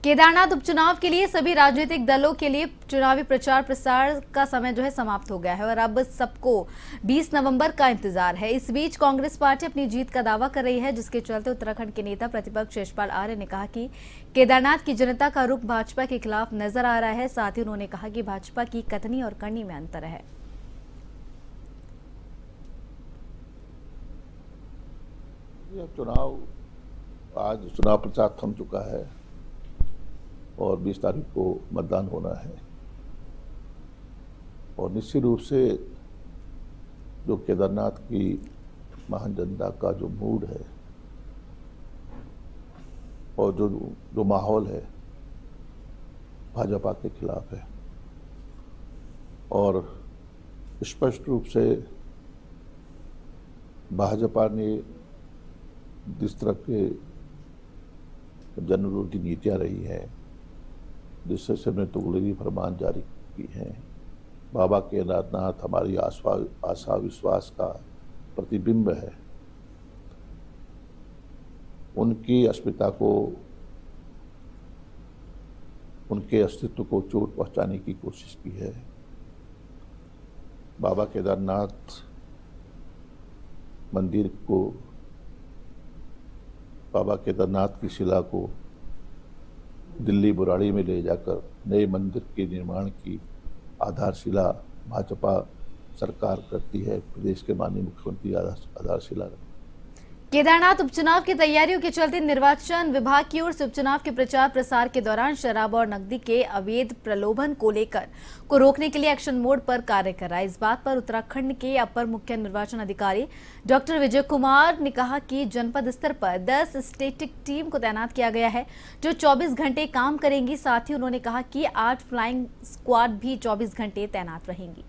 केदारनाथ उपचुनाव के लिए सभी राजनीतिक दलों के लिए चुनावी प्रचार प्रसार का समय समाप्त हो गया है और अब सबको 20 नवंबर का इंतजार है। इस बीच कांग्रेस पार्टी अपनी जीत का दावा कर रही है, जिसके चलते उत्तराखंड के नेता प्रतिपक्ष यशपाल आर्य ने कहा कि केदारनाथ की जनता का रुख भाजपा के खिलाफ नजर आ रहा है। साथ ही उन्होंने कहा कि भाजपा की कथनी और करनी में अंतर है। आज चुनाव प्रचार थम चुका है और 20 तारीख को मतदान होना है और निश्चित रूप से जो केदारनाथ की महान जनता का जो मूड है और जो माहौल है भाजपा के खिलाफ है और स्पष्ट रूप से भाजपा ने जिस तरह के जनविरोधी नीतियां रही हैं, जिससे सबने तुगलकी फरमान जारी की हैं, बाबा केदारनाथ हमारी आशा विश्वास का प्रतिबिंब है, उनकी अस्मिता को, उनके अस्तित्व को चोट पहुंचाने की कोशिश की है। बाबा केदारनाथ मंदिर को, बाबा केदारनाथ की शिला को दिल्ली बुराड़ी में ले जाकर नए मंदिर के निर्माण की आधारशिला भाजपा सरकार करती है। प्रदेश के माननीय मुख्यमंत्री आधारशिला। केदारनाथ उपचुनाव की तैयारियों के चलते निर्वाचन विभाग की ओर से उपचुनाव के प्रचार प्रसार के दौरान शराब और नकदी के अवैध प्रलोभन को रोकने के लिए एक्शन मोड पर कार्य कर रहा है। इस बात पर उत्तराखंड के अपर मुख्य निर्वाचन अधिकारी डॉक्टर विजय कुमार ने कहा कि जनपद स्तर पर 10 स्टैटिक टीम को तैनात किया गया है, जो 24 घंटे काम करेंगी। साथ ही उन्होंने कहा कि 8 फ्लाइंग स्क्वाड भी 24 घंटे तैनात रहेंगी।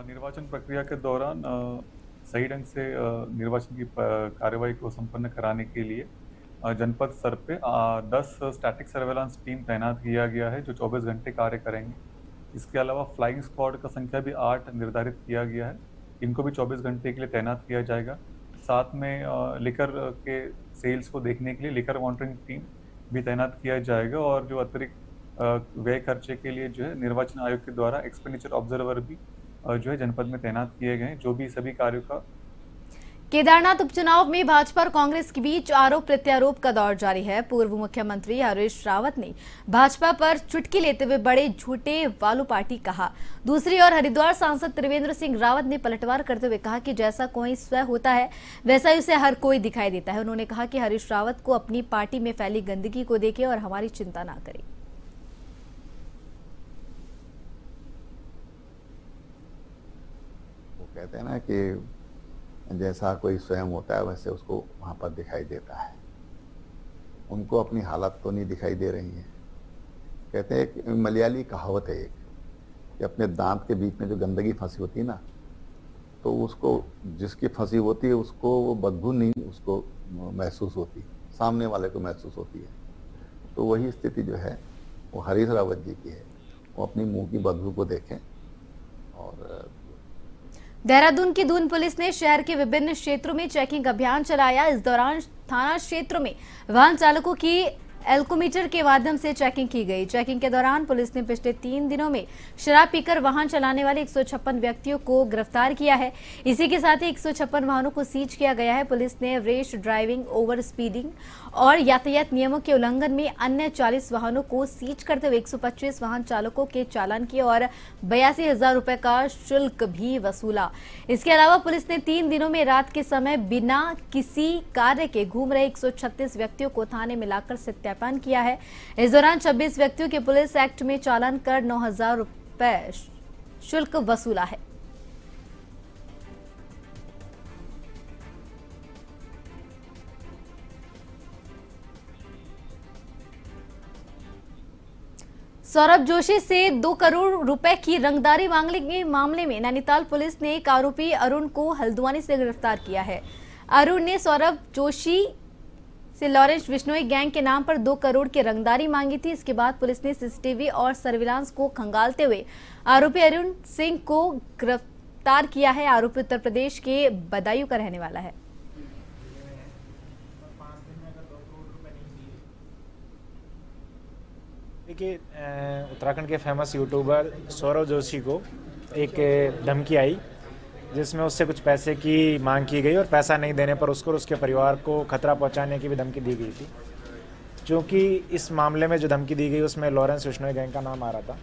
निर्वाचन प्रक्रिया के दौरान सही ढंग से निर्वाचन की कार्यवाही को संपन्न कराने के लिए जनपद स्तर पे 10 स्टैटिक सर्वेलांस टीम तैनात किया गया है, जो 24 घंटे कार्य करेंगे। इसके अलावा फ्लाइंग स्क्वाड का संख्या भी 8 निर्धारित किया गया है, इनको भी 24 घंटे के लिए तैनात किया जाएगा। साथ में लिकर के सेल्स को देखने के लिए लिकर मॉनिटरिंग टीम भी तैनात किया जाएगा और जो अतिरिक्त व्यय खर्चे के लिए जो है निर्वाचन आयोग के द्वारा एक्सपेंडिचर ऑब्जर्वर भी जो है जनपद में तैनात किए गए, जो भी सभी कार्यों का। केदारनाथ उपचुनाव में भाजपा और कांग्रेस के बीच आरोप प्रत्यारोप का दौर जारी है। पूर्व मुख्यमंत्री हरीश रावत ने भाजपा पर चुटकी लेते हुए बड़े झूठे वालू पार्टी कहा। दूसरी ओर हरिद्वार सांसद त्रिवेंद्र सिंह रावत ने पलटवार करते हुए कहा कि जैसा कोई स्वयं होता है वैसा ही उसे हर कोई दिखाई देता है। उन्होंने कहा कि हरीश रावत को अपनी पार्टी में फैली गंदगी को देखे और हमारी चिंता न करे। कहते हैं ना कि जैसा कोई स्वयं होता है वैसे उसको वहाँ पर दिखाई देता है। उनको अपनी हालत तो नहीं दिखाई दे रही है। कहते हैं एक मलयाली कहावत है एक कि अपने दांत के बीच में जो गंदगी फंसी होती है ना, तो उसको जिसकी फंसी होती है उसको वो बदबू नहीं उसको महसूस होती, सामने वाले को महसूस होती है। तो वही स्थिति जो है वो हरीश रावत जी की है। वो अपनी मुँह की बदबू को देखें। और देहरादून की दून पुलिस ने शहर के विभिन्न क्षेत्रों में चेकिंग अभियान चलाया। इस दौरान थाना क्षेत्रों में वाहन चालकों की एल्कोमीटर के माध्यम से चेकिंग की गई। चेकिंग के दौरान पुलिस ने पिछले 3 दिनों में शराब पीकर वाहन चलाने वाले 156 व्यक्तियों को गिरफ्तार किया है। इसी के साथ ही 156 वाहनों को सीज किया गया है। पुलिस ने रेश ड्राइविंग, ओवर स्पीडिंग और यातायात नियमों के उल्लंघन में अन्य 40 वाहनों को सीज करते हुए 125 वाहन चालकों के चालान किए और 82,000 रुपए का शुल्क भी वसूला। इसके अलावा पुलिस ने 3 दिनों में रात के समय बिना किसी कार्य के घूम रहे 136 व्यक्तियों को थाने में लाकर सत्यापन किया है। इस दौरान 26 व्यक्तियों के पुलिस एक्ट में चालान कर 9,000 रुपए शुल्क वसूला है। सौरभ जोशी से 2 करोड़ रुपए की रंगदारी मांगने के मामले में नैनीताल पुलिस ने एक आरोपी अरुण को हल्द्वानी से गिरफ्तार किया है। अरुण ने सौरभ जोशी से लॉरेंस बिश्नोई गैंग के नाम पर 2 करोड़ की रंगदारी मांगी थी। इसके बाद पुलिस ने सीसीटीवी और सर्विलांस को खंगालते हुए आरोपी अरुण सिंह को गिरफ्तार किया है। आरोपी उत्तर प्रदेश के बदायूं का रहने वाला है। देखिए, उत्तराखंड के फेमस यूट्यूबर सौरव जोशी को एक धमकी आई जिसमें उससे कुछ पैसे की मांग की गई और पैसा नहीं देने पर उसको और उसके परिवार को खतरा पहुंचाने की भी धमकी दी गई थी। क्योंकि इस मामले में जो धमकी दी गई उसमें लॉरेंस विश्नोई गैंग का नाम आ रहा था,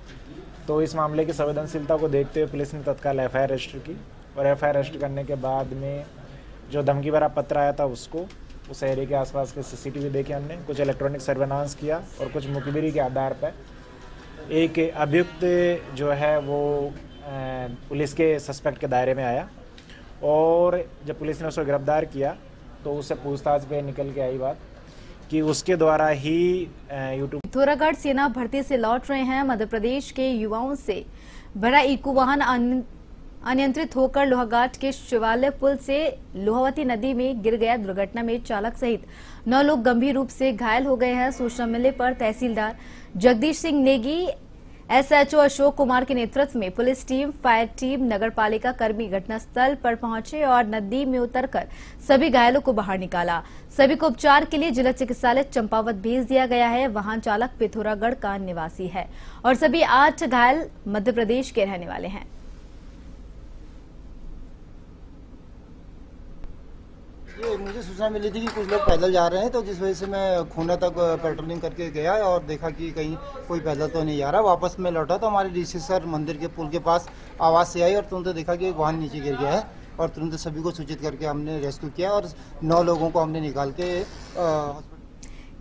तो इस मामले की संवेदनशीलता को देखते हुए पुलिस ने तत्काल एफआईआर रजिस्टर की और एफआईआर रजिस्टर करने के बाद में जो धमकी भरा पत्र आया था उसको उस एरिया के आसपास के सीसीटीवी देखे हमने, कुछ इलेक्ट्रॉनिक सर्वेलांस किया और कुछ मुखबिरी के आधार पर एक अभियुक्त जो है वो पुलिस के सस्पेक्ट के दायरे में आया और जब पुलिस ने उसको गिरफ्तार किया तो उससे पूछताछ पे निकल के आई बात कि उसके द्वारा ही यूट्यूब। पिथौरागढ़ सेना भर्ती से लौट रहे हैं मध्य प्रदेश के युवाओं से भरा इको वाहन अनियंत्रित होकर लोहाघाट के शिवालय पुल से लोहावती नदी में गिर गया। दुर्घटना में चालक सहित 9 लोग गंभीर रूप से घायल हो गए हैं। सूचना मिलने पर तहसीलदार जगदीश सिंह नेगी, एसएचओ अशोक कुमार के नेतृत्व में पुलिस टीम, फायर टीम, नगरपालिका कर्मी घटनास्थल पर पहुंचे और नदी में उतरकर सभी घायलों को बाहर निकाला। सभी को उपचार के लिए जिला चिकित्सालय चंपावत भेज दिया गया है। वाहन चालक पिथौरागढ़ का निवासी है और सभी 8 घायल मध्य प्रदेश के रहने वाले हैं। ये मुझे सूचना मिली थी कि कुछ लोग पैदल जा रहे हैं, तो जिस वजह से मैं खूना तक पेट्रोलिंग करके गया और देखा कि कहीं कोई पैदल तो नहीं जा रहा। वापस में लौटा तो हमारे ऋषिसर मंदिर के पुल के पास आवाज़ से आई और तुरंत देखा कि एक वाहन नीचे गिर गया है और तुरंत सभी को सूचित करके हमने रेस्क्यू किया और 9 लोगों को हमने निकाल के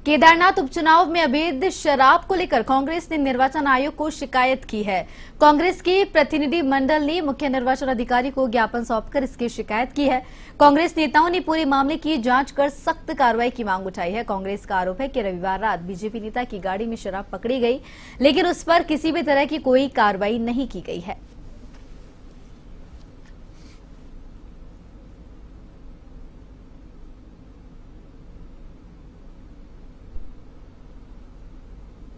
केदारनाथ उपचुनाव में अवैध शराब को लेकर कांग्रेस ने निर्वाचन आयोग को शिकायत की है। कांग्रेस के प्रतिनिधि मंडल ने मुख्य निर्वाचन अधिकारी को ज्ञापन सौंपकर इसकी शिकायत की है। कांग्रेस नेताओं ने पूरे मामले की जांच कर सख्त कार्रवाई की मांग उठाई है। कांग्रेस का आरोप है कि रविवार रात बीजेपी नेता की गाड़ी में शराब पकड़ी गई, लेकिन उस पर किसी भी तरह की कोई कार्रवाई नहीं की गई है।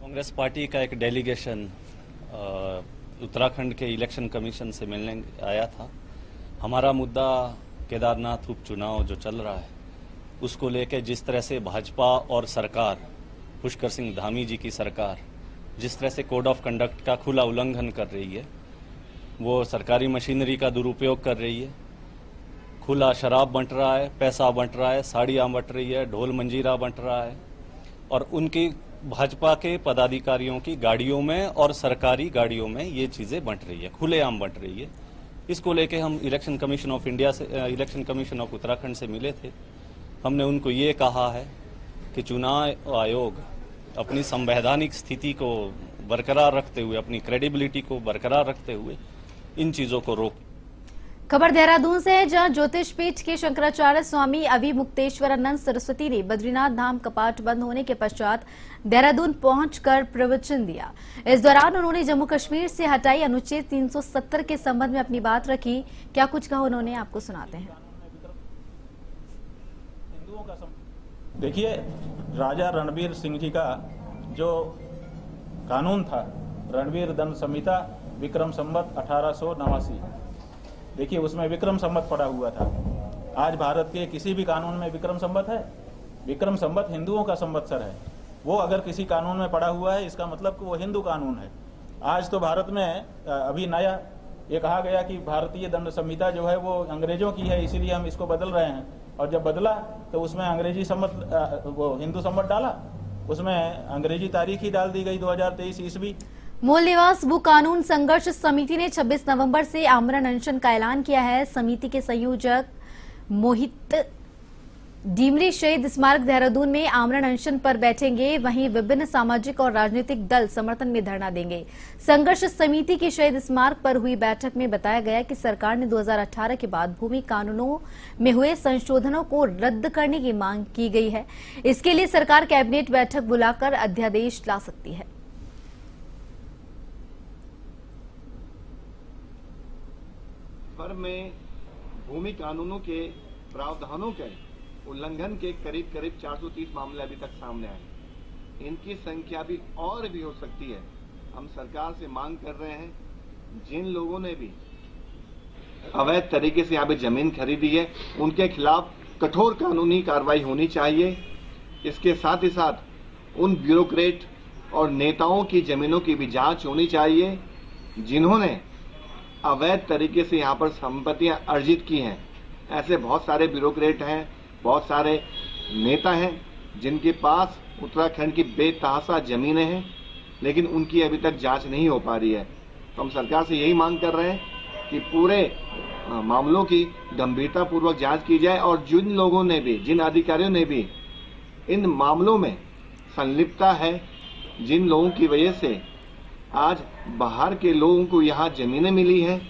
कांग्रेस पार्टी का एक डेलीगेशन उत्तराखंड के इलेक्शन कमीशन से मिलने आया था। हमारा मुद्दा केदारनाथ उपचुनाव जो चल रहा है उसको लेकर जिस तरह से भाजपा और सरकार, पुष्कर सिंह धामी जी की सरकार जिस तरह से कोड ऑफ कंडक्ट का खुला उल्लंघन कर रही है, वो सरकारी मशीनरी का दुरुपयोग कर रही है, खुला शराब बंट रहा है, पैसा बंट रहा है, साड़ियाँ बंट रही है, ढोल मंजीरा बंट रहा है और उनकी भाजपा के पदाधिकारियों की गाड़ियों में और सरकारी गाड़ियों में ये चीजें बंट रही है, खुलेआम बंट रही है। इसको लेके हम इलेक्शन कमीशन ऑफ इंडिया से, इलेक्शन कमीशन ऑफ उत्तराखंड से मिले थे। हमने उनको ये कहा है कि चुनाव आयोग अपनी संवैधानिक स्थिति को बरकरार रखते हुए, अपनी क्रेडिबिलिटी को बरकरार रखते हुए इन चीजों को रोक। खबर देहरादून से है, जहां ज्योतिष पीठ के शंकराचार्य स्वामी अभिमुक्तेश्वरानंद सरस्वती ने बद्रीनाथ धाम कपाट बंद होने के पश्चात देहरादून पहुंचकर प्रवचन दिया। इस दौरान उन्होंने जम्मू कश्मीर से हटाई अनुच्छेद 370 के संबंध में अपनी बात रखी। क्या कुछ कहा उन्होंने, आपको सुनाते हैं। देखिए, राजा रणबीर सिंह जी का जो कानून था, रणबीर दंड संहिता, विक्रम संवत 1889, देखिए उसमें विक्रम संवत पड़ा हुआ था। आज भारत के किसी भी कानून में विक्रम संवत है? विक्रम संवत हिंदुओं का संवत्सर है। वो अगर किसी कानून में पड़ा हुआ है इसका मतलब कि वो हिंदू कानून है। आज तो भारत में अभी नया ये कहा गया कि भारतीय दंड संहिता जो है वो अंग्रेजों की है, इसीलिए हम इसको बदल रहे हैं। और जब बदला तो उसमें अंग्रेजी संवत, वो हिंदू संवत डाला, उसमें अंग्रेजी तारीख ही डाल दी गई 2023 ईस्वी। मूल निवास भू कानून संघर्ष समिति ने 26 नवंबर से आमरण अनशन का ऐलान किया है। समिति के संयोजक मोहित डीमरी शहीद स्मारक देहरादून में आमरण अनशन पर बैठेंगे, वहीं विभिन्न सामाजिक और राजनीतिक दल समर्थन में धरना देंगे। संघर्ष समिति की शहीद स्मारक पर हुई बैठक में बताया गया कि सरकार ने 2018 के बाद भूमि कानूनों में हुए संशोधनों को रद्द करने की मांग की गई है। इसके लिए सरकार कैबिनेट बैठक बुलाकर अध्यादेश ला सकती है। भर में भूमि कानूनों के प्रावधानों के उल्लंघन के करीब 430 मामले अभी तक सामने आए। इनकी संख्या भी और भी हो सकती है। हम सरकार से मांग कर रहे हैं, जिन लोगों ने भी अवैध तरीके से यहाँ पे जमीन खरीदी है, उनके खिलाफ कठोर कानूनी कार्रवाई होनी चाहिए। इसके साथ ही साथ उन ब्यूरोक्रेट और नेताओं की जमीनों की भी जांच होनी चाहिए जिन्होंने अवैध तरीके से यहाँ पर संपत्तियां अर्जित की हैं। ऐसे बहुत सारे ब्यूरोक्रेट हैं, बहुत सारे नेता हैं जिनके पास उत्तराखंड की बेतहाशा जमीनें हैं, लेकिन उनकी अभी तक जांच नहीं हो पा रही है। तो हम सरकार से यही मांग कर रहे हैं कि पूरे मामलों की गंभीरता पूर्वक जांच की जाए और जिन लोगों ने भी, जिन अधिकारियों ने भी इन मामलों में संलिप्तता है, जिन लोगों की वजह से आज बाहर के लोगों को यहाँ जमीनें मिली हैं,